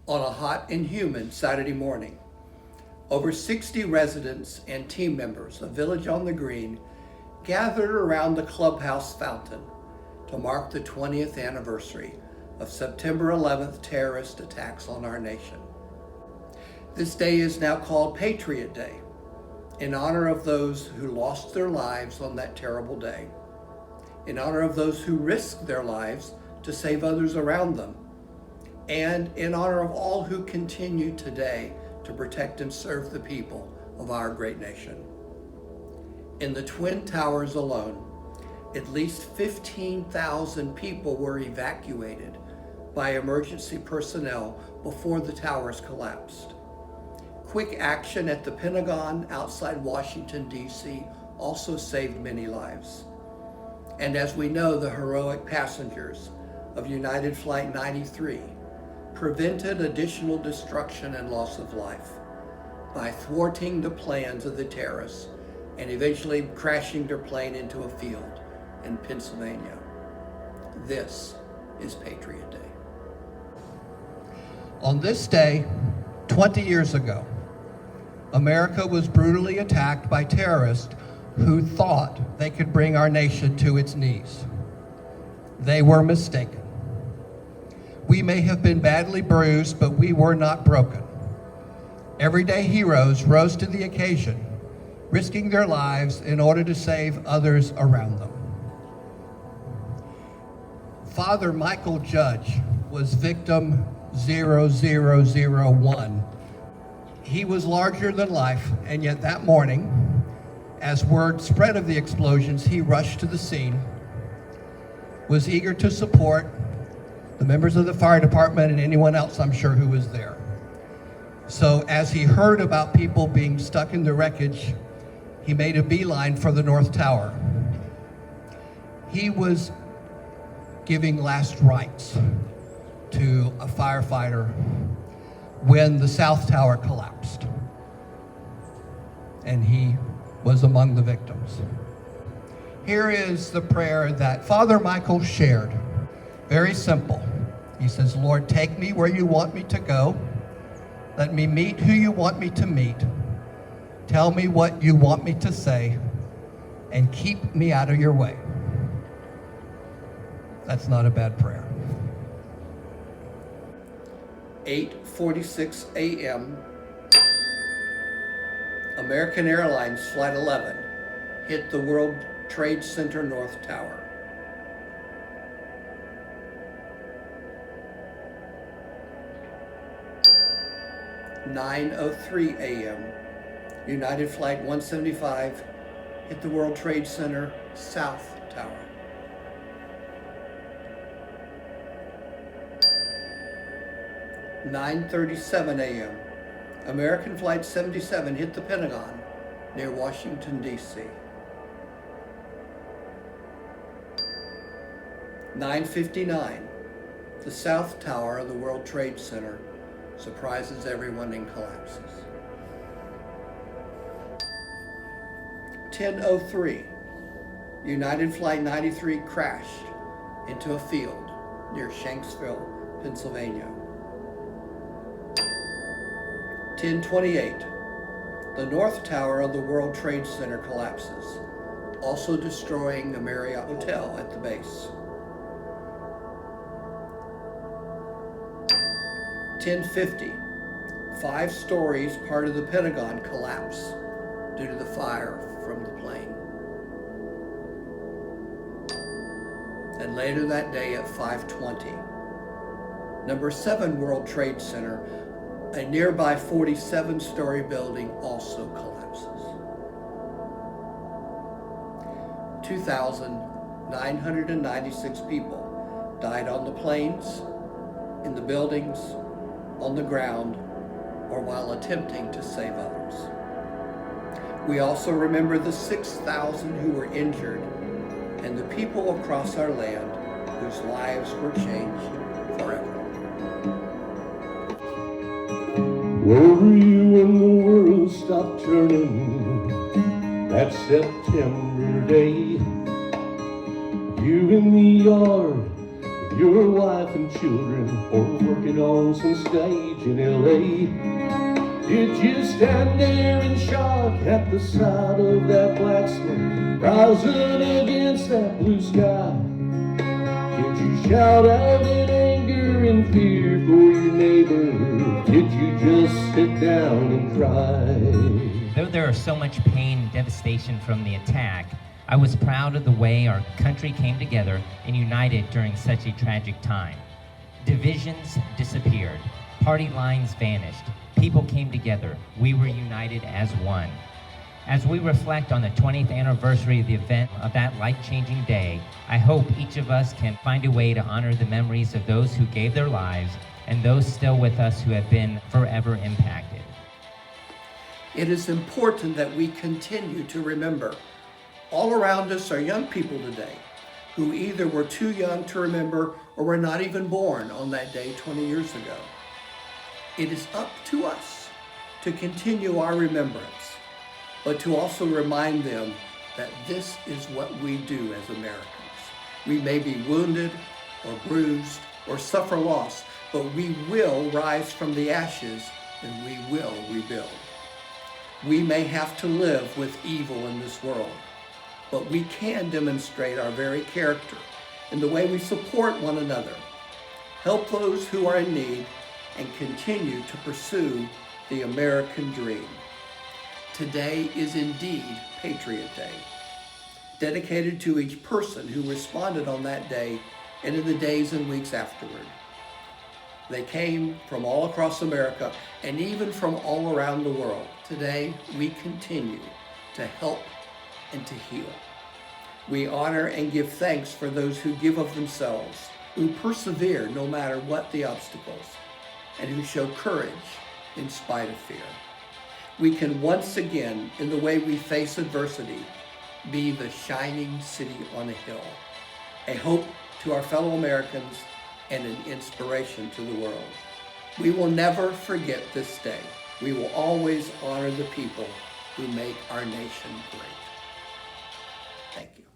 On a hot and humid Saturday morning, over 60 residents and team members of Village on the Green gathered around the clubhouse fountain to mark the 20th anniversary of September 11th terrorist attacks on our nation. This day is now called Patriot Day, in honor of those who lost their lives on that terrible day, in honor of those who risked their lives to save others around them, and in honor of all who continue today to protect and serve the people of our great nation. In the Twin Towers alone, at least 15,000 people were evacuated by emergency personnel before the towers collapsed. Quick action at the Pentagon outside Washington, D.C. also saved many lives. And as we know, the heroic passengers of United Flight 93 prevented additional destruction and loss of life by thwarting the plans of the terrorists and eventually crashing their plane into a field in Pennsylvania. This is Patriot Day. On this day, 20 years ago, America was brutally attacked by terrorists who thought they could bring our nation to its knees. They were mistaken. We may have been badly bruised, but we were not broken. Everyday heroes rose to the occasion, risking their lives in order to save others around them. Father Michael Judge was victim 0001. He was larger than life, and yet that morning, as word spread of the explosions, he rushed to the scene, was eager to support the members of the fire department and anyone else I'm sure who was there. So as he heard about people being stuck in the wreckage, he made a beeline for the North Tower. He was giving last rites to a firefighter when the South Tower collapsed, and he was among the victims. Here is the prayer that Father Michael shared. Very simple. He says, Lord, take me where you want me to go. Let me meet who you want me to meet. Tell me what you want me to say, and keep me out of your way. That's not a bad prayer. 8:46 a.m. American Airlines Flight 11 hit the World Trade Center North Tower. 9:03 a.m. United Flight 175 hit the World Trade Center South Tower. 9:37 a.m. American Flight 77 hit the Pentagon near Washington, D.C. 9:59, the South Tower of the World Trade Center surprises everyone and collapses. 10:03, United Flight 93 crashed into a field near Shanksville, Pennsylvania. 10:28, the North Tower of the World Trade Center collapses, also destroying the Marriott Hotel at the base. 10:50, 5 stories, part of the Pentagon, collapse due to the fire from the plane. And later that day at 5:20, number 7 World Trade Center, a nearby 47-story building, also collapses. 2,996 people died on the planes, in the buildings, on the ground, or while attempting to save others. We also remember the 6,000 who were injured and the people across our land whose lives were changed forever. Where were you when the world stopped turning that September day? You in the yard with your wife and children, or working on some stage in L.A.? Did you stand there in shock at the sight of that black smoke rising against that blue sky? Did you shout out in anger and fear for your neighbor? Did you just sit down and cry? Though there are so much pain and devastation from the attack, I was proud of the way our country came together and united during such a tragic time. Divisions disappeared. Party lines vanished. People came together. We were united as one. As we reflect on the 20th anniversary of the event of that life-changing day, I hope each of us can find a way to honor the memories of those who gave their lives and those still with us who have been forever impacted. It is important that we continue to remember. All around us are young people today who either were too young to remember or were not even born on that day 20 years ago. It is up to us to continue our remembrance, but to also remind them that this is what we do as Americans. We may be wounded or bruised or suffer loss, but we will rise from the ashes and we will rebuild. We may have to live with evil in this world, but we can demonstrate our very character in the way we support one another, help those who are in need, and continue to pursue the American dream. Today is indeed Patriot Day, dedicated to each person who responded on that day and in the days and weeks afterward. They came from all across America and even from all around the world. Today, we continue to help and to heal. We honor and give thanks for those who give of themselves, who persevere no matter what the obstacles, and who show courage in spite of fear. We can once again, in the way we face adversity, be the shining city on a hill, a hope to our fellow Americans and an inspiration to the world. We will never forget this day. We will always honor the people who make our nation great. Thank you.